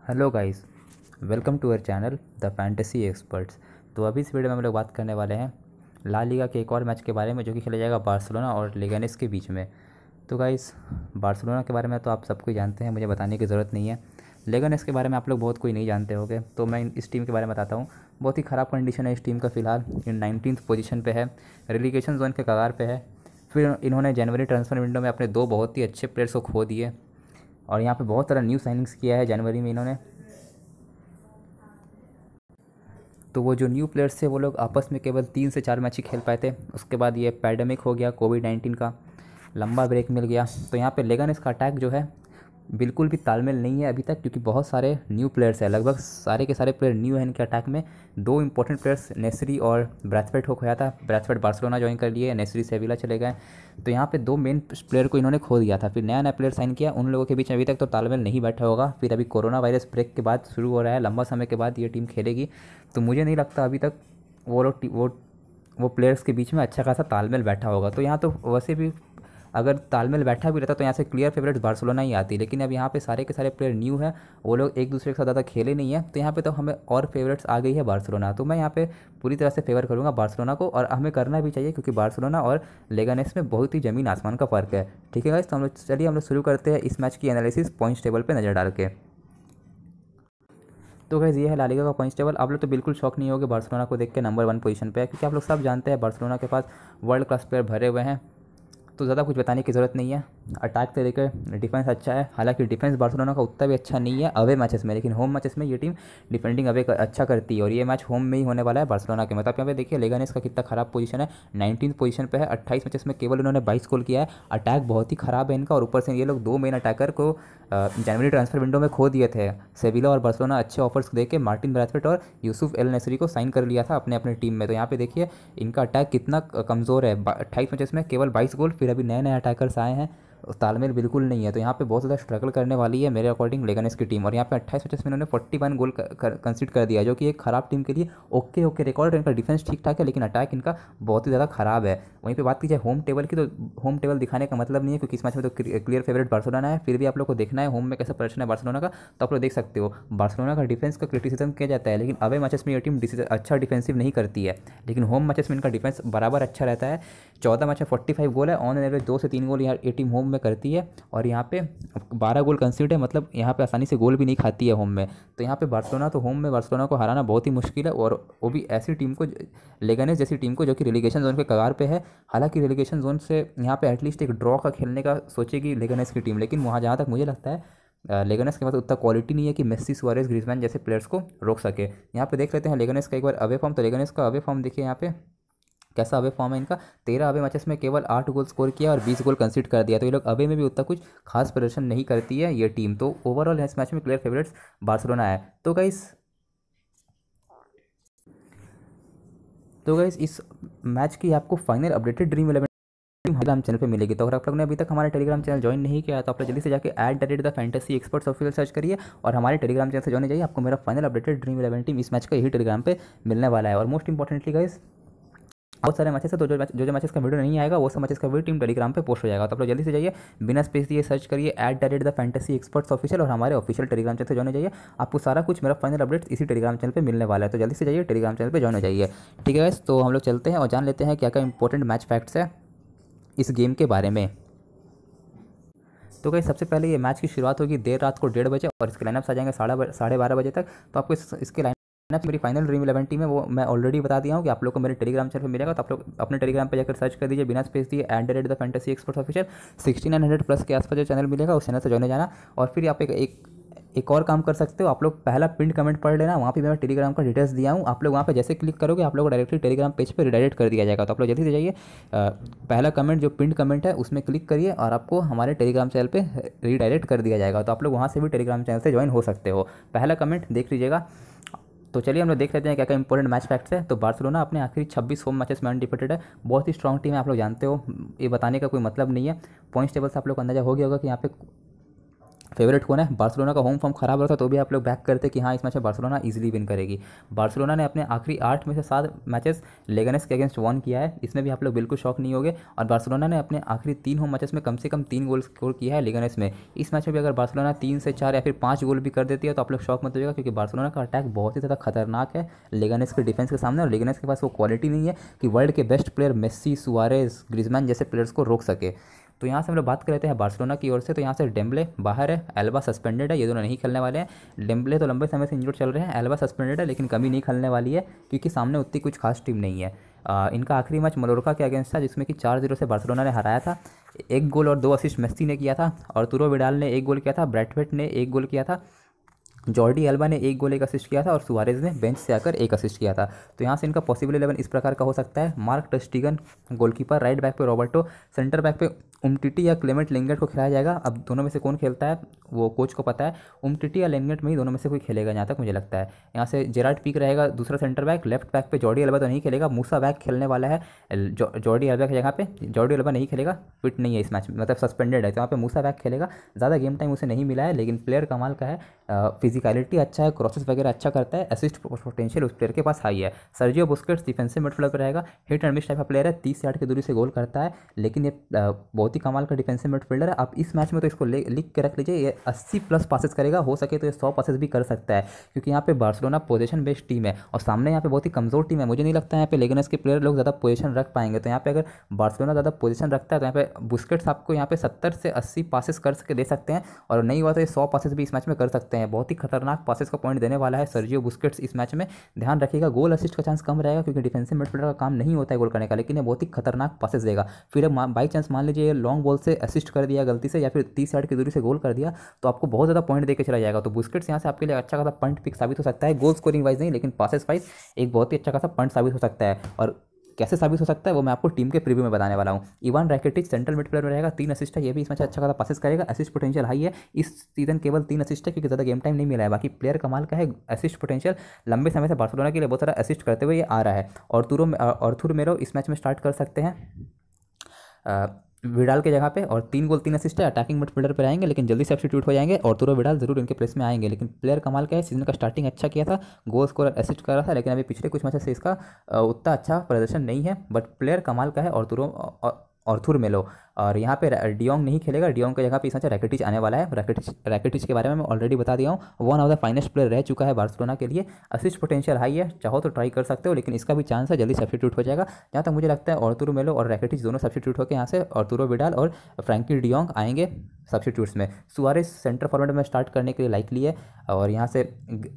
Hello guys, welcome to our channel the fantasy experts. तो अभी इस वीडियो में हम लोग बात करने वाले हैं ला लीगा के एक और मैच के बारे में जो कि खेला जाएगा बार्सिलोना और लेगानेस के बीच में। तो गाइस, बार्सिलोना के बारे में तो आप सबको जानते हैं, मुझे बताने की ज़रूरत नहीं है। लेगानेस के बारे में आप लोग बहुत कोई नहीं जानते होंगे, तो मैं इस टीम के बारे में बताता हूँ। बहुत ही ख़राब कंडीशन है इस टीम का, फ़िलहाल 19वीं पोजीशन पे है, रेलीगेशन जोन के कगार पे है। फिर इन्होंने जनवरी ट्रांसफर विंडो में अपने दो बहुत ही अच्छे प्लेयर्स को खो दिए और यहाँ पे बहुत सारा न्यू साइनिंग्स किया है जनवरी में इन्होंने। तो वो जो न्यू प्लेयर्स थे वो लोग आपस में केवल 3 से 4 मैच ही खेल पाए थे। उसके बाद ये पैंडेमिक हो गया, कोविड-19 का लंबा ब्रेक मिल गया। तो यहाँ पे लेगानेस का अटैक जो है बिल्कुल भी तालमेल नहीं है अभी तक, क्योंकि बहुत सारे न्यू प्लेयर्स हैं, लगभग सारे के सारे प्लेयर न्यू हैं इनके अटैक में। दो इंपॉर्टेंट प्लेयर्स नेसरी और ब्रैथवेट को खोया था। ब्रैथवेट बार्सिलोना ज्वाइन कर लिए, नेसरी सेविला चले गए। तो यहाँ पे दो मेन प्लेयर को इन्होंने खो दिया था, फिर नया नया प्लेयर साइन किया। उन लोगों के बीच में अभी तक तो तालमेल नहीं बैठा होगा। फिर अभी कोरोना वायरस ब्रेक के बाद शुरू हो रहा है, लंबा समय के बाद ये टीम खेलेगी। तो मुझे नहीं लगता अभी तक वो लोग वो प्लेयर्स के बीच में अच्छा खासा तालमेल बैठा होगा। तो यहाँ तो वैसे भी अगर तालमेल बैठा भी रहता तो यहाँ से क्लियर फेवरेट बार्सिलोना ही आती, लेकिन अब यहाँ पे सारे के सारे प्लेयर न्यू हैं, वो लोग एक दूसरे के साथ ज़्यादा खेले नहीं है। तो यहाँ पे तो हमें और फेवरेट्स आ गई है बार्सिलोना। तो मैं यहाँ पे पूरी तरह से फेवर करूँगा बार्सिलोना को, और हमें करना भी चाहिए क्योंकि बार्सिलोना और लेगानेस में बहुत ही ज़मीन आसमान का फ़र्क है। ठीक है गाइस, तो हम लोग शुरू करते हैं इस मैच की एनालिसिस पॉइंट्स टेबल पर नज़र डाल के। तो गाइस, ये है ला लीगा का पॉइंट्स टेबल। आप लोग तो बिल्कुल शॉक नहीं होगे बार्सिलोना को देख के नंबर 1 पोजीशन पे है, क्योंकि आप लोग सब जानते हैं बार्सिलोना के पास वर्ल्ड क्लास प्लेयर भरे हुए हैं। तो ज़्यादा कुछ बताने की ज़रूरत नहीं है। अटैक से लेकर डिफेंस अच्छा है, हालांकि डिफेंस बार्सिलोना का उतना भी अच्छा नहीं है अवे मैचेस में, लेकिन होम मैचेस में ये टीम डिफेंडिंग अच्छा करती है। और ये मैच होम में ही होने वाला है बार्सिलोना के। मतलब यहाँ पे देखिए लेगानेस का कितना खराब पोजीशन है, 19वीं पोजीशन पे है। 28 मैचेस में केवल इन्होंने 22 गोल किया है। अटैक बहुत ही ख़राब है इनका, और ऊपर से ये लोग दो मेन अटैकर को जनवरी ट्रांसफर विंडो में खो दिए थे। सेविला और बार्सिलोना अच्छे ऑफर्स दे के मार्टिन ब्रैथवेट और यूसुफ एल नेसरी को साइन कर लिया था अपने अपने टीम में। तो यहाँ पे देखिए इनका अटैक कितना कमज़ोर है। 28 मैचेस में केवल 22 गोल, फिर अभी नए नए अटैकर्स आए हैं, तालमेल बिल्कुल नहीं है। तो यहाँ पे बहुत ज़्यादा स्ट्रगल करने वाली है मेरे अकॉर्डिंग लेगानेस की टीम। और यहाँ पे 28 मैचेस में इन्होंने 41 गोल कंसीड कर दिया, जो कि एक ख़राब टीम के लिए ओके रिकॉर्ड है। इनका डिफेंस ठीक ठाक है, लेकिन अटैक इनका बहुत ही ज़्यादा ख़राब है। वहीं पे बात की जाए होम टेबल की, तो होम टेबल दिखाने का मतलब नहीं है, क्योंकि इस मैच में तो क्लियर फेवरेट बार्सिलोना है। फिर भी आप लोग को देखना है होम में कैसा प्रदर्शन है बार्सिलोना का, तो आप लोग देख सकते हो। बार्सिलोना का डिफेंस का क्रिटिसिज्म किया जाता है, लेकिन अवे मैचेस में ये टीम अच्छा डिफेंसिव नहीं करती है, लेकिन होम मैचेस में इनका डिफेंस बराबर अच्छा रहता है। 14 मैच में 45 गोल है, ऑन एवरेज 2 से 3 गोल ये टीम होम में करती है। और यहाँ पे 12 गोल कंसीड है, मतलब यहाँ पे आसानी से गोल भी नहीं खाती है होम में। तो यहाँ पे बार्सिलोना तो होम में बार्सिलोना को हराना बहुत ही मुश्किल है, और वो भी ऐसी टीम को, लेगानेस जैसी टीम को, जो कि रेलीगेशन जोन के कगार पे है। हालांकि रेलीगेशन जोन से यहाँ पे एटलीस्ट एक ड्रॉ का खेलने का सोचेगी लेगानेस की टीम, लेकिन वहाँ जहाँ तक मुझे लगता है लेगानेस के पास उतना क्वालिटी नहीं है कि मेस्सी, सुआरेज, ग्रीजमैन जैसे प्लेयर्स को रोक सके। यहाँ पे देख लेते हैं लेगानेस का एक बार अवे फॉर्म। तो लेगानेस का अवे फॉर्म देखिए यहाँ पे कैसा अवे फॉर्म है इनका। 13 अवे मैचेस में केवल 8 गोल स्कोर किया और 20 गोल कंसीड कर दिया। तो ये लोग अवे में भी उतना कुछ खास प्रदर्शन नहीं करती है ये टीम। तो ओवरऑल इस मैच में क्लियर फेवरेट्स बार्सिलोना है। तो गाइस इस मैच की आपको final updated dream 11 Telegram channel पे मिलेगी। तो अगर आप लोग ने अभी तक हमारे टेलीग्राम चैनल ज्वाइन नहीं किया तो आप लोग जल्दी से जाकर @द_फैंटेसी_एक्सपर्ट्स ऑफिशियल सर्च करिए और हमारे टेलीग्राम चैनल से ज्वाइन हो जाइए। आपको मेरा फाइनल अपडेटेड ड्रीम 11 टीम इस मैच का यही टेलीग्राम पे मिलने वाला है। और मोस्ट इंपॉर्टेंटली गाइस, बहुत सारे मैचेस है, तो जो मैचेस का वीडियो नहीं आएगा वो सब मैचेस का वीडियो टीम टेलीग्राम पे पोस्ट हो जाएगा। तो आप लोग जल्दी से जाइए, बिना स्पेस दिए सर्च करिए @द_फैंटेसी_एक्सपर्ट्स ऑफिशियल और हमारे ऑफिशियल टेलीग्राम चैनल से ज्वाइन हो जाइए। आपको सारा कुछ मेरा फाइनल अपडेट्स इसी टेलीग्राम चैनल पे मिलने वाला है। तो जल्दी से जाइए टेलीग्राम चैनल पे ज्वाइन हो जाइए। ठीक है गाइस, तो हम लोग चलते हैं और जान लेते हैं क्या क्या इंपॉर्टेंट मैच फैक्ट्स है इस गेम के बारे में। तो गाइस, सबसे पहले ये मैच की शुरुआत होगी देर रात को 1:30 बजे, और इसके लाइनअप्स आ जाएंगे 12:30 बजे तक। तो आपको इसके लाइनअप मेरी फाइनल ड्रीम 11 टीम है, वो मैं ऑलरेडी बता दिया हूँ कि आप लोग को मेरे टेलीग्राम चैनल पे मिलेगा। तो आप लोग अपने टेलीग्राम पे जाकर सर्च कर दीजिए, बिना स्पेस दिए @द_फैंटेसी_एक्सपर्ट्स ऑफिशियल। 1600 प्लस के आसपास जो चैनल मिलेगा उस चैनल से ज्वाइन हो जाना। और फिर आप एक और काम कर सकते हो, आप लोग पहला पिन कमेंट पढ़ लेना, वहाँ पे मैं टेलीग्राम का डिटेल्स दिया हूँ। आप लोग वहाँ पे जैसे क्लिक करोगे आप लोग को डायरेक्टली टेलीग्राम पेज पे रिडायरेक्ट कर दिया जाएगा। तो आप लोग जल्दी से जाइए, पहला कमेंट जो पिन कमेंट है उसमें क्लिक करिए और आपको हमारे टेलीग्राम चैनल पे रिडायरेक्ट कर दिया जाएगा। तो आप लोग वहाँ से भी टेलीग्राम चैनल से ज्वाइन हो सकते हो। पहला कमेंट देख लीजिएगा। तो चलिए हम लोग देख लेते हैं क्या क्या इंपॉर्टेंट मैच फैक्ट्स है। तो बार्सिलोना अपने आखिरी 26 होम मैचेस में अनडिफिटेड है, बहुत ही स्ट्रॉन्ग टीम है, आप लोग जानते हो, ये बताने का कोई मतलब नहीं है। पॉइंट्स टेबल से आप लोग को अंदाजा हो गया होगा कि यहाँ पे फेवरेट कौन है? बार्सिलोना का होम फॉर्म खराब रहता तो भी आप लोग बैक करते कि हाँ इस मैच में बार्सिलोना इजीली विन करेगी। बार्सिलोना ने अपने आखिरी 8 में से 7 मैचेस लेगनेस के अगेंस्ट वन किया है, इसमें भी आप लोग बिल्कुल शॉक नहीं होगे। और बार्सिलोना ने अपने आखिरी 3 होम मैचेस में कम से कम 3 गोल स्कोर किया है लेगनेस में। इस मैच में भी अगर बार्सिलोना 3 से 4 या फिर 5 गोल भी कर देती है तो आप लोग शॉक मत होइएगा, क्योंकि बार्सिलोना का अटैक बहुत ही ज़्यादा खतरनाक है लेगनेस के डिफेंस के सामने। और लेगनेस के पास वो क्वालिटी नहीं है कि वर्ल्ड के best player Messi, Suarez, Griezmann जैसे प्लेयर्स को रोक सके। तो यहाँ से हम लोग बात कर लेते हैं बार्सिलोना की ओर से। तो यहाँ से डेम्बले बाहर है, एल्बा सस्पेंडेड है, ये दोनों नहीं खेलने वाले हैं। डेम्बले तो लंबे समय से इंजर्ड चल रहे हैं, एल्बा सस्पेंडेड है, लेकिन कभी नहीं खेलने वाली है क्योंकि सामने उतनी कुछ खास टीम नहीं है। इनका आखिरी मैच मलोरका के अगेंस्ट था जिसमें कि 4-0 से बार्सिलोना ने हराया था। 1 गोल और 2 असिस्ट मेस्सी ने किया था, और तुरो विडाल ने 1 गोल किया था, ब्रैथवेट ने 1 गोल किया था, जॉर्डी एल्बा ने 1 गोल 1 असिस्ट किया था, और सुआरेज ने बेंच से आकर 1 असिस्ट किया था। तो यहाँ से इनका पॉसिबल 11 इस प्रकार का हो सकता है: मार्क टस्टिगन गोलकीपर, राइट बैक पे रॉबर्टो, सेंटर बैक पे उमटीटी या क्लेमेंट लिंगेट को खिलाया जाएगा। अब दोनों में से कौन खेलता है वो कोच को पता है, उमटीटी या लिंगेट में ही दोनों में से कोई खेलेगा जहाँ तक मुझे लगता है। यहाँ से जेरार्ड पीक रहेगा दूसरा सेंटर बैक, लेफ्ट बैक पे जॉर्डी एल्बा तो नहीं खेलेगा, मूसा बैक खेलने वाला है जॉर्डी एल्बा की जगह पे। जॉर्डी एल्बा नहीं खेलेगा, फिट नहीं है इस मैच में, मतलब सस्पेंडेड है, तो यहाँ पे मूसा बैक खेलेगा। ज़्यादा गेम टाइम उसे नहीं मिला है, लेकिन प्लेयर कमाल का है, फिजिकलिटी अच्छा है, क्रॉसेस वगैरह अच्छा करता है, असिस्ट पोटेंशियल उस प्लेयर के पास हाई है। सर्जियो बुस्केट्स डिफेंसिव मिडफील्डर पर रहेगा, हिट एंड मिस टाइप का प्लेयर है, 30 यार्ड की दूरी से गोल करता है, लेकिन ये बहुत ही कमाल का डिफेंसिव मिडफील्डर है। आप इस मैच में तो इसको लिख के रख लीजिए, ये 80+ पासेस करेगा, हो सके तो ये 100 पासेस भी कर सकता है, क्योंकि यहाँ पे बार्सिलोना पोजीशन बेस्ड टीम है और सामने यहाँ पे बहुत ही कमजोर टीम है। मुझे नहीं लगता है यहाँ पे लेगनेस के प्लेयर लोग ज़्यादा पोजीशन रख पाएंगे। तो यहाँ पे अगर बार्सिलोना ज़्यादा पोजीशन रखता है तो यहाँ पे बुस्केट्स आपको यहाँ पे 70 से 80 पासेस कर सके दे सकते हैं, और नहीं हुआ तो ये 100 पासेस भी इस मैच में कर सकते हैं। बहुत ही खतरनाक पासेस का पॉइंट देने वाला है सर्जियो बुस्केट्स इस मैच में। ध्यान रखिएगा, गोल असिस्ट का चांस कम रहेगा क्योंकि डिफेंसिव मिडफील्डर का काम नहीं होता है गोल करने का, लेकिन ये बहुत ही खतरनाक पासेस देगा। फिर बाई चांस मान लीजिए लॉन्ग बॉल से असिस्ट कर दिया गलती से, या फिर 30 यार्ड की दूरी से गोल कर दिया, तो आपको बहुत ज़्यादा पॉइंट देकर चला जाएगा। तो बुस्केट्स यहाँ से आपके लिए अच्छा खासा पॉइंट पिक साबित हो सकता है, गोल स्कोरिंग वाइज नहीं लेकिन पासेस वाइज एक बहुत ही अच्छा खासा पॉइंट साबित हो सकता है। और कैसे साबित हो सकता है वो मैं आपको टीम के प्रीव्यू में बताने वाला हूँ। इवान रैकिटिच सेंट्रल मिडफील्डर में रहेगा, 3 असिस्ट है, ये भी इस मैच अच्छा खासा पासेस करेगा, असिस्ट पोटेंशियल हाई है। इस सीजन केवल 3 असिस्ट है क्योंकि ज़्यादा गेम टाइम नहीं मिला है, बाकी प्लेयर कमाल का है, असिस्ट पोटेंशियल लंबे समय से बार्सिलोना के लिए बहुत सारा असिस्ट करते हुए ये आ रहा है। और आर्थुर मेलो इस मैच में स्टार्ट कर सकते हैं विडाल के जगह पे, और 3 गोल 3 असिस्ट है। अटैकिंग मिडफील्डर पर आएंगे लेकिन जल्दी सब्स्टिट्यूट हो जाएंगे, और तुरो विडाल जरूर इनके प्लेस में आएंगे। लेकिन प्लेयर कमाल का है, सीजन का स्टार्टिंग अच्छा किया था, गोल स्कोर असिस्ट कर रहा था, लेकिन अभी पिछले कुछ मैचेस से इसका उतना अच्छा प्रदर्शन नहीं है, बट प्लेयर कमाल का है आर्थुर मेलो। और यहाँ पे डियोंग नहीं खेलेगा, डियोंग की जगह पे इस मैच रैकिटिच आने वाला है। रैकिटिच के बारे में मैं ऑलरेडी बता दिया हूँ, one of the finest player रह चुका है बार्सिलोना के लिए, असिस्ट पोटेंशियल हाई है, चाहो तो ट्राई कर सकते हो, लेकिन इसका भी चांस है जल्दी सब्स्टिट्यूट हो जाएगा। जहाँ तक मुझे लगता है आर्थुर मेलो और रैकिटिच दोनों सब्स्टिट्यूट होकर यहाँ से आर्थुरो विडाल और फ्रैंकी डियोंग आएंगे सब्स्टिट्यूट्स में। सुआरेज सेंटर फॉरवर्ड में स्टार्ट करने के लिए लाइकली है, और यहाँ से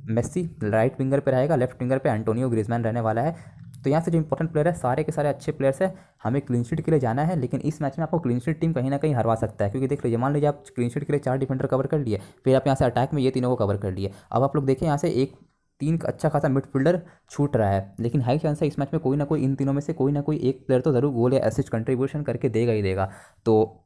मेस्सी राइट विंगर पे रहेगा, लेफ्ट विंगर पे एंटोनियो ग्रिजमैन रहने वाला है। तो यहाँ से जो इंपॉर्टेंट प्लेयर है सारे के सारे अच्छे प्लेयर्स हैं, हमें क्लीन शीट के लिए जाना है, लेकिन इस मैच में आपको क्लीन शीट टीम कहीं ना कहीं हरवा सकता है। क्योंकि देख लीजिए, मान लीजिए आप क्लीन शीट के लिए 4 डिफेंडर कवर कर लिए, फिर आप यहाँ से अटैक में ये तीनों को कवर कर लिए, अब आप लोग देखिए यहाँ से 3 अच्छा खासा मिडफील्डर छूट रहा है, लेकिन हाई चांस है इस मैच में कोई ना कोई इन तीनों में से कोई ना कोई एक प्लेयर तो जरूर गोल या असिस्ट कंट्रीब्यूशन करके देगा ही देगा। तो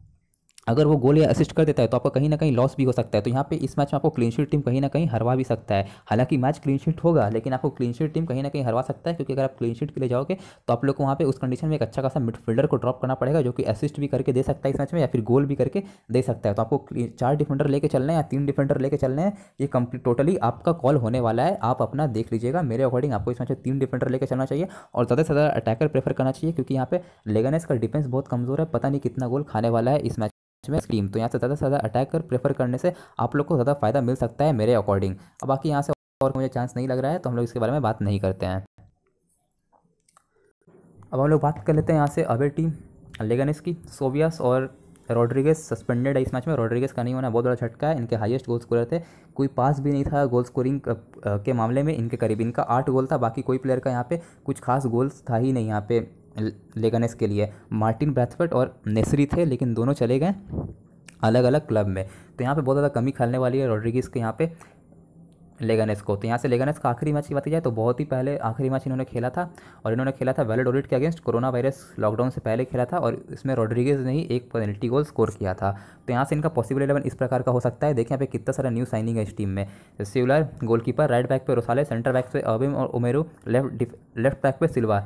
अगर वो गोल या असिस्ट कर देता है तो आपका कहीं ना कहीं लॉस भी हो सकता है। तो यहाँ पे इस मैच में आपको क्लीन शीट टीम कहीं ना कहीं हरवा भी सकता है। हालांकि मैच क्लीन शीट होगा, लेकिन आपको क्लीन शीट टीम कहीं ना कहीं हरवा सकता है, क्योंकि अगर आप क्लीन शीट के लिए जाओगे तो आप लोग को वहाँ पे उस कंडीशन में एक अच्छा खासा मिडफील्डर को ड्रॉप करना पड़ेगा, जो कि असिस्ट भी करके दे सकता है इस मैच में, या फिर गोल भी करके दे सकता है। तो आपको 4 डिफेंडर लेके चलना है या 3 डिफेंडर लेके चलने हैं, ये कंप्लीट टोटली आपका कॉल होने वाला है। आप अपना देख लीजिएगा, मेरे अकॉर्डिंग आपको इस मैच में 3 डिफेंडर लेके चलना चाहिए और ज़्यादा से ज़्यादा अटैकर प्रेफर करना चाहिए, क्योंकि यहाँ पे लेगानेस का डिफेंस बहुत कमजोर है, पता नहीं कितना गोल खाने वाला है इस मैच में टीम। तो यहाँ से ज़्यादा अटैकर प्रेफर करने से आप लोग को ज़्यादा फायदा मिल सकता है मेरे अकॉर्डिंग। अब बाकी यहाँ से और मुझे चांस नहीं लग रहा है, तो हम लोग इसके बारे में बात नहीं करते हैं। अब हम लोग बात कर लेते हैं यहाँ से अवे टीम लेगानेस की। सोवियास और रॉड्रिगेस सस्पेंडेड है इस मैच में। रॉड्रिगेस का नहीं होना बहुत बड़ा झटका है, इनके हाईएस्ट गोल स्कोरर थे, कोई पास भी नहीं था गोल स्कोरिंग के मामले में इनके करीब। इनका 8 गोल था, बाकी कोई प्लेयर का यहाँ पे कुछ खास गोल्स था ही नहीं यहाँ पे लेगानेस के लिए। मार्टिन ब्रैथवेट और नेसरी थे, लेकिन दोनों चले गए अलग अलग क्लब में। तो यहाँ पे बहुत ज़्यादा कमी खेलने वाली है रॉड्रिगेस के यहाँ पे लेगानेस को। तो यहाँ से लेगानेस का आखिरी मैच की बात की जाए तो बहुत ही पहले आखिरी मैच इन्होंने खेला था, और इन्होंने खेला था वैलेडोलिड के अगेंस्ट, कोरोना वायरस लॉकडाउन से पहले खेला था, और इसमें रॉड्रिगेज ने ही एक पेनल्टी गोल स्कोर किया था। तो यहाँ से इनका पॉसिबल 11 इस प्रकार का हो सकता है। देखिए यहाँ पे कितना सारा न्यू साइनिंग है इस टीम में। सिवलर गोलकीपर, राइट बैक पे रोसाले, सेंटर बैक पे अर्बिम और उमेरू, लेफ्ट बैक पे सिल्वा,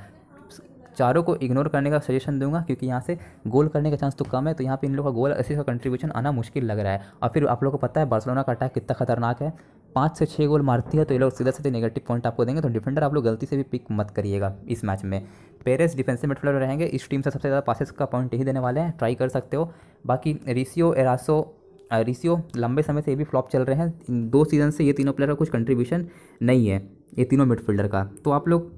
चारों को इग्नोर करने का सजेशन दूंगा, क्योंकि यहाँ से गोल करने का चांस तो कम है, तो यहाँ पे इन लोगों का गोल असिस्ट का कंट्रीब्यूशन आना मुश्किल लग रहा है। और फिर आप लोगों को पता है बार्सिलोना का अटैक कितना खतरनाक है, 5 से 6 गोल मारती है, तो ये लोग सीधा सीधे नेगेटिव पॉइंट आपको देंगे। तो डिफेंडर आप लोग गलती से भी पिक मत करिएगा इस मैच में। पेरेस डिफेंसिव मिडफील्डर रहेंगे, इस टीम से सबसे ज़्यादा पासेस का पॉइंट यही देने वाले हैं, ट्राई कर सकते हो। बाकी रिसियो लंबे समय से ये भी फ्लॉप चल रहे हैं, इन 2 सीज़न से ये तीनों प्लेयर का कुछ कंट्रीब्यूशन नहीं है, ये तीनों मिडफील्डर का, तो आप लोग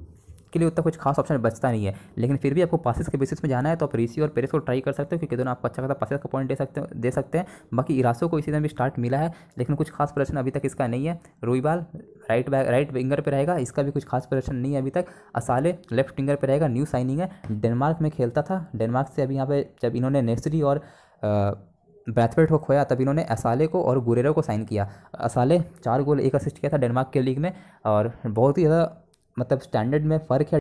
के लिए उतना कुछ खास ऑप्शन बचता नहीं है। लेकिन फिर भी आपको पासेस के बेसिस में जाना है तो आप रिसियो और पेरेस को ट्राई कर सकते हो, क्योंकि दोनों आपको अच्छा खासा पासेस का पॉइंट दे सकते हैं। बाकी इरासो को इसी सीजन भी स्टार्ट मिला है, लेकिन कुछ खास प्रदर्शन अभी तक इसका नहीं है। रुइबाल राइट विंगर पे रहेगा, इसका भी कुछ खास प्रदर्शन नहीं है अभी तक। असाले लेफ्ट विंगर पे रहेगा, न्यू साइनिंग है, डेनमार्क में खेलता था, डेनमार्क से अभी यहाँ पे जब इन्होंने नेस्री और ब्रैथवेट को खोया तब इन्होंने असाले को और गुरेरो को साइन किया। असाले 4 गोल 1 असिस्ट किया था डेनमार्क के लीग में, और बहुत ही ज़्यादा मतलब स्टैंडर्ड में फ़र्क है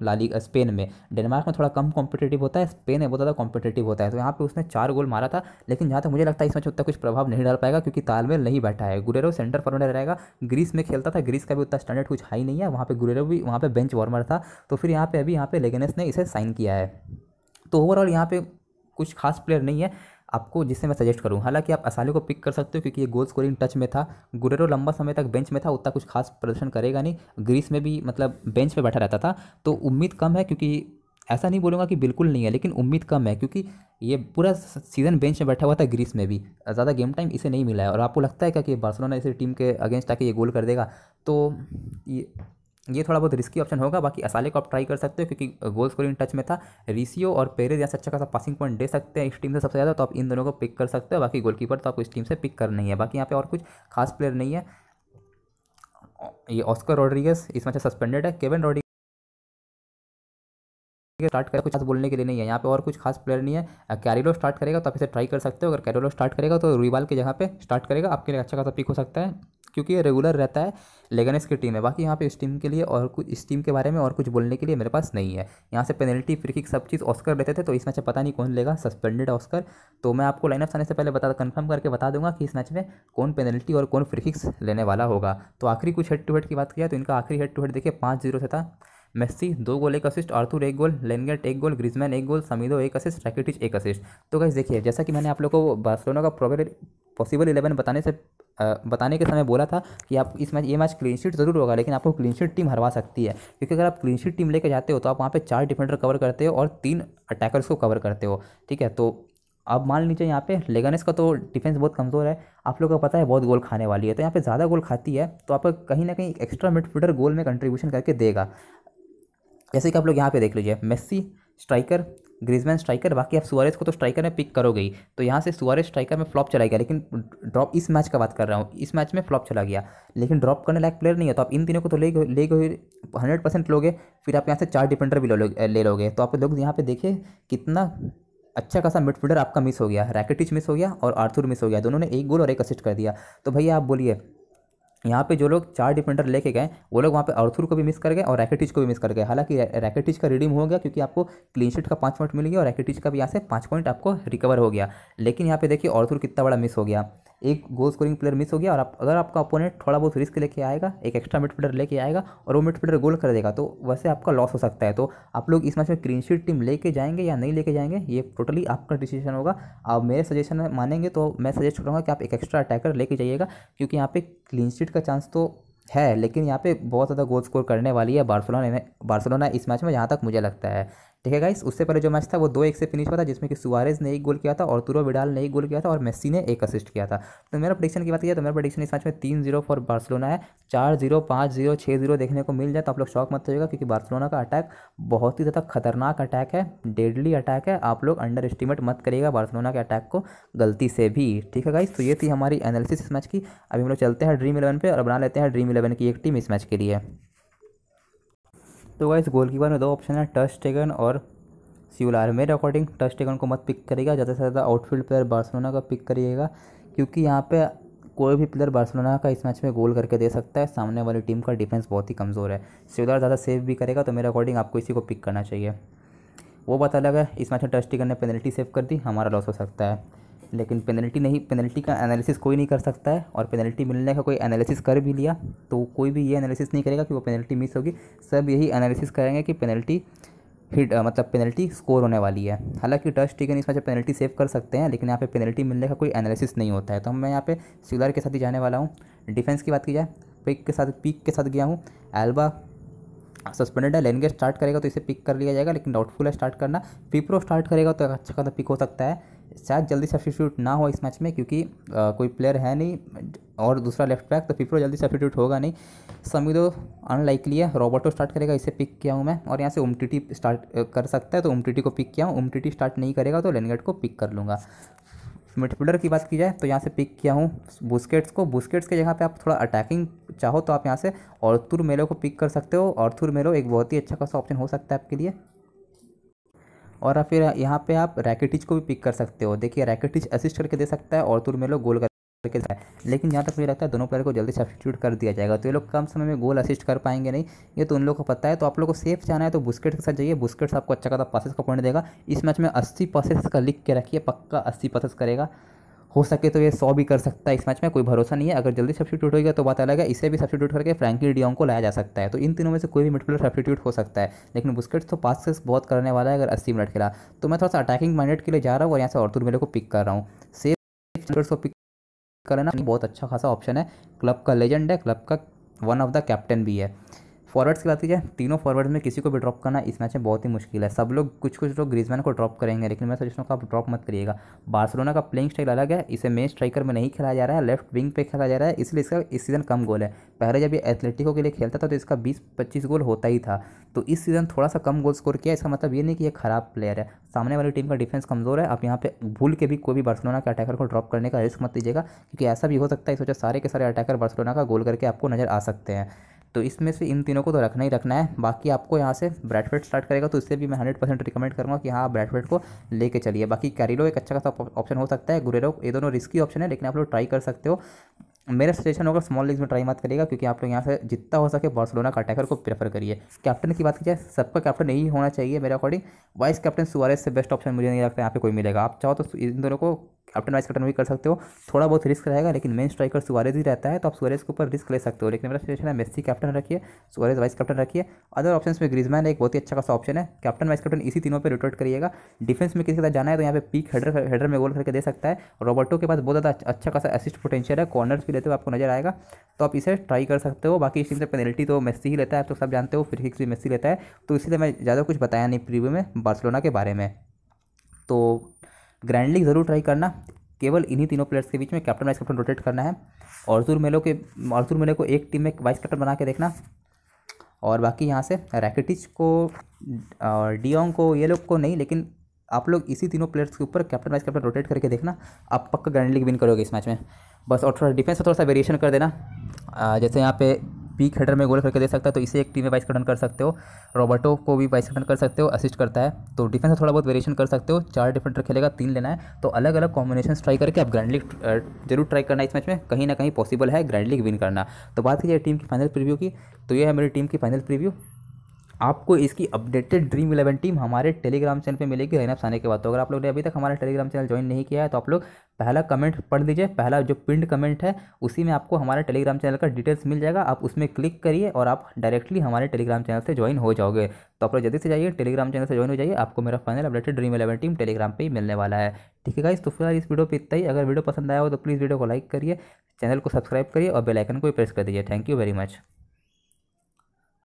ला लीग स्पेन में। डेनमार्क में थोड़ा कम कॉम्पिटिटिव होता है, स्पेन में बहुत ज़्यादा कॉम्पिटिटिव होता है, तो यहाँ पे उसने 4 गोल मारा था। लेकिन जहाँ तक मुझे लगता है इस मैच में उतना कुछ प्रभाव नहीं डाल पाएगा, क्योंकि तालमेल नहीं बैठा है। गुरेरो सेंटर फॉरवर्ड रहेगा, ग्रीस में खेलता था, ग्रीस का भी उतना स्टैंडर्ड कुछ हाई नहीं है, वहाँ पे गुरेरो भी वहाँ पे बेंच वार्मर था, तो फिर यहाँ पे लेगेनेस ने इसे साइन किया है। तो ओवरऑल यहाँ पे कुछ खास प्लेयर नहीं है आपको जिससे मैं सजेस्ट करूं। हालांकि आप असाले को पिक कर सकते हो, क्योंकि ये गोल स्कोरिंग टच में था। गुरेरो लंबा समय तक बेंच में था, उतना कुछ खास प्रदर्शन करेगा नहीं, ग्रीस में भी मतलब बेंच पे बैठा रहता था, तो उम्मीद कम है। क्योंकि ऐसा नहीं बोलूँगा कि बिल्कुल नहीं है, लेकिन उम्मीद कम है, क्योंकि ये पूरा सीज़न बेंच में बैठा हुआ था, ग्रीस में भी ज़्यादा गेम टाइम इसे नहीं मिला है। और आपको लगता है क्या कि बार्सिलोना इसी टीम के अगेंस्ट आके ये गोल कर देगा? तो ये थोड़ा बहुत रिस्की ऑप्शन होगा। बाकी असाले को आप ट्राई कर सकते हो, क्योंकि गोल स्कोरिंग टच में था। रिसियो और पेरेज यहाँ से अच्छा खासा पासिंग पॉइंट दे सकते हैं इस टीम से सबसे ज़्यादा, तो आप इन दोनों को पिक कर सकते हो। बाकी गोलकीपर तो आपको इस टीम से पिक करना ही है। बाकी यहाँ पे और कुछ खास प्लेयर नहीं है। ये ऑस्कर रॉड्रिगेज इस मैच सस्पेंडेड है, केविन रॉड्रिगेज स्टार्ट करेगा, कुछ खास बोलने के लिए नहीं है यहाँ पे, और कुछ खास प्लेयर नहीं है। कैरिलो स्टार्ट करेगा तो आप इसे ट्राई कर सकते हो। अगर कैरिलो स्टार्ट करेगा तो रुइबाल की जगह पे स्टार्ट करेगा, आपके लिए अच्छा खासा पिक हो सकता है, क्योंकि ये रेगुलर रहता है, लेगनेस की टीम है। बाकी यहाँ पे इस टीम के लिए और कुछ इस टीम के बारे में और कुछ बोलने के लिए मेरे पास नहीं है। यहाँ से पेनल्टी फ्री किक सब चीज़ ऑस्कर लेते थे, तो इस मैच में पता नहीं कौन लेगा, सस्पेंडेड ऑस्कर। तो मैं आपको लाइनअप आने से पहले कंफर्म करके बता दूंगा कि इस मैच में कौन पेनल्टी और कौन फ्री किक्स लेने वाला होगा। तो आखिरी कुछ हेड टू हेड की बात किया तो इनका आखिरी हेड टू हेड देखिए 5-0 से था। मेस्सी 2 गोल 1 असिस्ट, आर्थर 1 गोल, लेनगेट 1 गोल, ग्रिजमैन 1 गोल, समीदो 1 असिस्ट, रैकिटिच 1 असिस्ट। तो गाइस देखिए, जैसा कि मैंने आप लोगों को बार्सिलोना का पॉसिबल 11 बताने के समय बोला था कि आप ये मैच क्लीन शीट जरूर होगा, लेकिन आपको क्लीन शीट टीम हरवा सकती है। क्योंकि अगर आप क्लीन शीट टीम लेके जाते हो तो आप वहाँ पे 4 डिफेंडर कवर करते हो और 3 अटैकर्स को कवर करते हो, ठीक है। तो अब मान लीजिए यहाँ पे लेगानेस का तो डिफेंस बहुत कमज़ोर है, आप लोगों को पता है बहुत गोल खाने वाली है, तो यहाँ पे ज़्यादा गोल खाती है तो आपको कहीं ना कहीं एक्स्ट्रा मिडफील्डर गोल में कंट्रीब्यूशन करके देगा। जैसे कि आप लोग यहाँ पे देख लीजिए, मेस्सी स्ट्राइकर, ग्रिजमैन स्ट्राइकर, बाकी आप सुआरेज को तो स्ट्राइकर में पिक करोगे ही, तो यहाँ से सुआरेज स्ट्राइकर में फ्लॉप चला गया, लेकिन ड्रॉप इस मैच का बात कर रहा हूँ, इस मैच में फ्लॉप चला गया, लेकिन ड्रॉप करने लायक प्लेयर नहीं है। तो आप इन तीनों को तो ले 100% लोगे, फिर आप यहाँ से 4 डिफेंडर भी ले लोगे, तो आप लोग यहाँ पे देखिए कितना अच्छा खासा मिडफील्डर आपका मिस हो गया। रैकिटिच मिस हो गया और आर्थर मिस हो गया, दोनों ने 1 गोल और 1 असिस्ट कर दिया। तो भैया आप बोलिए, यहाँ पे जो लोग 4 डिफेंडर लेके गए वो लोग वहाँ पे आर्थर को भी मिस कर गए और रैकिटिच को भी मिस कर गए। हालांकि रैकिटिच का रिडीम हो गया, क्योंकि आपको क्लीन शीट का 5 पॉइंट मिल गया और रैकिटिच का भी यहाँ से 5 पॉइंट आपको रिकवर हो गया। लेकिन यहाँ पे देखिए आर्थर कितना बड़ा मिस हो गया, एक गोल स्कोरिंग प्लेयर मिस हो गया। और अगर आपका अपोनेंट थोड़ा बहुत रिस्क लेके आएगा, एक एक्स्ट्रा मिडफील्डर लेके आएगा और वो मिडफील्डर गोल कर देगा, तो वैसे आपका लॉस हो सकता है। तो आप लोग इस मैच में क्लीन शीट टीम लेके जाएंगे या नहीं लेके जाएंगे, ये टोटली आपका डिसीजन होगा। आप मेरे सजेशन में मानेंगे तो मैं सजेस्ट करूँगा कि आप एक एक्स्ट्रा अटैकर लेके जाइएगा, क्योंकि यहाँ पे क्लीन शीट का चांस तो है, लेकिन यहाँ पे बहुत ज़्यादा गोल स्कोर करने वाली है बार्सिलोना इस मैच में, जहाँ तक मुझे लगता है, ठीक है गाइस। उससे पहले जो मैच था वो 2-1 से फिनिश हुआ था, जिसमें कि सुआरेज ने 1 गोल किया था, आर्थुरो विडाल ने 1 गोल किया था और मेस्सी ने 1 असिस्ट किया था। तो मेरा प्रेडिक्शन की बात की तो मेरा प्रेडिक्शन इस मैच में 3-0 फॉर बार्सिलोना है। 4-0, 5-0, 6-0 देखने को मिल जाए तो आप लोग शॉक मत होइएगा, क्योंकि बार्सिलोना का अटैक बहुत ही ज़्यादा खतरनाक अटैक है, डेडली अटैक है। आप लोग अंडर एस्टिमेट मत करिएगा बार्सिलोना के अटैक को गलती से भी, ठीक है गाइस। तो ये थी हमारी एनालिसिस इस मैच की। अभी हम लोग चलते हैं ड्रीम 11 पे और बना लेते हैं ड्रीम 11 की एक टीम इस मैच के लिए। तो गाइस गोलकीपर में 2 ऑप्शन है, टर स्टेगन और सिउलार। मेरे अकॉर्डिंग टर स्टेगन को मत पिक करिएगा, ज़्यादा से ज़्यादा आउटफील्ड प्लेयर बार्सिलोना का पिक करिएगा, क्योंकि यहाँ पे कोई भी प्लेयर बार्सिलोना का इस मैच में गोल करके दे सकता है। सामने वाली टीम का डिफेंस बहुत ही कमज़ोर है, सिउलार ज़्यादा सेव भी करेगा, तो मेरे अकॉर्डिंग आपको इसी को पिक करना चाहिए। वो बात अलग है, इस मैच में टर स्टेगन ने पेनल्टी सेव कर दी, हमारा लॉस हो सकता है, लेकिन पेनल्टी का एनालिसिस कोई नहीं कर सकता है, और पेनल्टी मिलने का कोई एनालिसिस कर भी लिया तो कोई भी ये एनालिसिस नहीं करेगा कि वो पेनल्टी मिस होगी। सब यही एनालिसिस करेंगे कि पेनल्टी हिट मतलब पेनल्टी स्कोर होने वाली है। हालांकि टच टेकन इस मैच में पेनल्टी सेव कर सकते हैं, लेकिन यहाँ पे पेनल्टी मिलने का कोई एनालिसिस नहीं होता है। तो मैं यहाँ पे सिलर के साथ ही जाने वाला हूँ। डिफेंस की बात की जाए, पीक के साथ गया हूँ। एल्बा सस्पेंडेड है, लेनगेट स्टार्ट करेगा तो इसे पिक कर लिया जाएगा, लेकिन डाउटफुल है स्टार्ट करना। फिप्रो स्टार्ट करेगा तो अच्छा खासा पिक हो सकता है। शायद जल्दी सब्स्टिट्यूट ना हो इस मैच में, क्योंकि कोई प्लेयर है नहीं और दूसरा लेफ्ट बैक, तो फिप्रो जल्दी सब्स्टिट्यूट होगा नहीं। समीदो अनलाइकली है। रॉबर्टो स्टार्ट करेगा, इसे पिक किया हूँ मैं। और यहाँ से उमटीटी स्टार्ट कर सकता है, तो उमटीटी को पिक किया हूँ। उमटीटी स्टार्ट नहीं करेगा तो लेनगेट को पिक कर लूँगा। मिडफील्डर की बात की जाए तो यहाँ से पिक किया हूँ बुस्केट्स को। बुस्केट्स के जगह पे आप थोड़ा अटैकिंग चाहो तो आप यहाँ से आर्थुर मेलो को पिक कर सकते हो। आर्थुर मेलो एक बहुत ही अच्छा खासा ऑप्शन हो सकता है आपके लिए। और फिर यहाँ पे आप रैकेटिच को भी पिक कर सकते हो। देखिए रैकेटिच असिस्ट करके दे सकता है, आर्थुर मेलो गोल करके देता है। लेकिन जहाँ तक मुझे लगता है दोनों प्लेयर को जल्दी सब्स्टिट्यूट कर दिया जाएगा, तो ये लोग कम समय में गोल असिस्ट कर पाएंगे नहीं, ये तो उन लोगों को पता है। तो आप लोग को सेफ जाना है तो बुस्केट्स के साथ जाइए। बुस्केट्स आपको अच्छा खासा पासेस का पॉइंट देगा। इस मैच में 80 पासेस का लिख के रखिए, पक्का 80 पासेस करेगा। हो सके तो ये 100 भी कर सकता है इस मैच में, कोई भरोसा नहीं है। अगर जल्दी सब्स्टिट्यूट होगा तो बात अलग है, इसे भी सब्स्टिट्यूट करके फ्रैंकी डियोंग को लाया जा सकता है। तो इन तीनों में से कोई भी मिडफील्डर सब्स्टिट्यूट हो सकता है, लेकिन बुस्केट्स तो पासेस बहुत करने वाला है अगर 80 मिनट खेला। तो मैं थोड़ा सा अटैकिंग माइंडेड के लिए जा रहा हूँ और यहाँ से आर्थुर मेलो को पिक कर रहा हूँ। सेफ को पिक करना बहुत अच्छा खासा ऑप्शन है। क्लब का लेजेंड है, क्लब का वन ऑफ द कैप्टन भी है। फॉरवर्ड्स की बात की जाए, तीनों फॉरवर्ड में किसी को भी ड्रॉप करना इस मैच में बहुत ही मुश्किल है। सब लोग कुछ लोग ग्रीजमैन को ड्रॉप करेंगे, लेकिन मैं सजेस्ट करूँगा आप ड्रॉप मत करिएगा। बार्सिलोना का प्लेइंग स्टाइल अलग है, इसे मेन स्ट्राइकर में नहीं खेला जा रहा है, लेफ्ट विंग पे खेला जा रहा है, इसलिए इसका इस सीज़न कम गोल है। पहले जब ये एथलेटिको के लिए खेलता था तो इसका 20-25 गोल होता ही था। तो इस सीज़न थोड़ा सा कम गोल स्कोर किया। इसका मतलब ये नहीं कि ये खराब प्लेयर है, सामने वाली टीम का डिफेंस कमज़ोर है। आप यहाँ पे भूल के भी कोई भी बार्सिलोना के अटैकर को ड्रॉप करने का रिस्क मत लीजिएगा, क्योंकि ऐसा भी हो सकता है इस वजह सारे के सारे अटैकर बार्सिलोना का गोल करके आपको नज़र आ सकते हैं। तो इसमें से इन तीनों को तो रखना ही रखना है। बाकी आपको यहाँ से ब्रैडफोर्ड स्टार्ट करेगा तो इससे भी मैं 100% रिकमेंड करूँगा कि हाँ आप ब्रैडफोर्ड को लेके चलिए। बाकी कैरिलो एक अच्छा खासा ऑप्शन हो सकता है, गुरेरो, ये दोनों रिस्की ऑप्शन है, लेकिन आप लोग ट्राई कर सकते हो। मेरा सजेशन होगा स्मॉल लीग्स में ट्राई मत करिएगा, क्योंकि आप लोग यहाँ से जितना हो सके बार्सिलोना का अटैकर को प्रेफर करिए। कैप्टन की बात की जाए, सबका कैप्टन यही होना चाहिए मेरे अकॉर्डिंग। वाइस कैप्टन सुआरेज से बेस्ट ऑप्शन मुझे नहीं लगता यहाँ पे कोई मिलेगा। आप चाहो तो इन दोनों को कैप्टन वाइस कैप्टन भी कर सकते हो। थोड़ा बहुत रिस्क रहेगा, लेकिन मेन स्ट्राइकर सुआरेज ही रहता है, तो आप सुआरेज के ऊपर रिस्क ले सकते हो। लेकिन मेरा सजेशन है मेस्सी कैप्टन रखिए, सुआरेज वाइस कैप्टन रखिए। अदर ऑप्शन में ग्रीजमैन एक बहुत ही अच्छा खासा ऑप्शन है। कैप्टन वाइस कैप्टन इसी तीनों पर रोटेट करिएगा। डिफेंस में किसी के साथ जाना है तो यहाँ पे पीक हेडर में गोल करके दे सकता है। रॉबर्टो के पास बहुत ज़्यादा अच्छा खासा असिस्ट पोटेंशियल है, कॉर्नर्स भी लेते हुए आपको नजर आएगा, तो आप इसे ट्राई कर सकते हो। बाकी इस टीम से पेनल्टी तो मेस्सी ही लेता है, आप तो सब जानते हो, फ्री किक्स भी मेस्सी लेता है, तो इसलिए मैं ज़्यादा कुछ बताया नहीं प्रीव्यू में बार्सिलोना के बारे में। तो ग्रैंड लीग ज़रूर ट्राई करना। केवल इन्हीं तीनों प्लेयर्स के बीच में कैप्टन वाइस कैप्टन रोटेट करना है। आर्थुर मेलो को एक टीम में वाइस कैप्टन बना के देखना। और बाकी यहाँ से रैकेटिच को, डियोंग को, ये लोग को नहीं, लेकिन आप लोग इसी तीनों प्लेयर्स के ऊपर कैप्टन वाइस कैप्टन रोटेट करके देखना, आप पक्का ग्रैंड लीग विन करोगे इस मैच में। बस और थोड़ा डिफेंस में थोड़ा सा वेरिएशन कर देना। जैसे यहाँ पे पीक हेडर में गोल करके दे सकता है, तो इसे एक टीम में वाइस कैप्टन कर सकते हो। रॉबर्टो को भी वाइस कैप्टन कर सकते हो, असिस्ट करता है, तो डिफेंस में थोड़ा बहुत वेरिएशन कर सकते हो। 4 डिफेंडर खेलेगा, 3 लेना है, तो अलग अलग कॉम्बिनेशन ट्राई करके आप ग्रैंड लीग जरूर ट्राई करना इस मैच में। कहीं ना कहीं पॉसिबल है ग्रैंड लीग विन करना। तो बात कीजिए टीम की फाइनल प्रीव्यू की, तो ये है मेरी टीम की फाइनल प्रीव्यू। आपको इसकी अपडेटेड ड्रीम 11 टीम हमारे टेलीग्राम चैनल पे मिलेगी लाइनअप्स आने के बाद। तो अगर आप लोग ने अभी तक हमारा टेलीग्राम चैनल ज्वाइन नहीं किया है तो आप लोग पहला कमेंट पढ़ लीजिए, पहला जो पिंड कमेंट है उसी में आपको हमारे टेलीग्राम चैनल का डिटेल्स मिल जाएगा। आप उसमें क्लिक करिए और आप डायरेक्टली हमारे टेलीग्राम चैनल से ज्वाइन हो जाओगे। तो आप लोग जल्दी से जाइए टेलीग्राम चैनल से ज्वाइन हो जाइए, आपको मेरा final updated dream 11 team Telegram पर ही मिलने वाला है। ठीक है गाइस, तो फिलहाल इस वीडियो पर इतना ही। अगर वीडियो पसंद आया हो तो प्लीज़ वीडियो को लाइक करिए, चैनल को सब्सक्राइब करिए और बेल आइकन को भी प्रेस कर दीजिए। Thank you very much.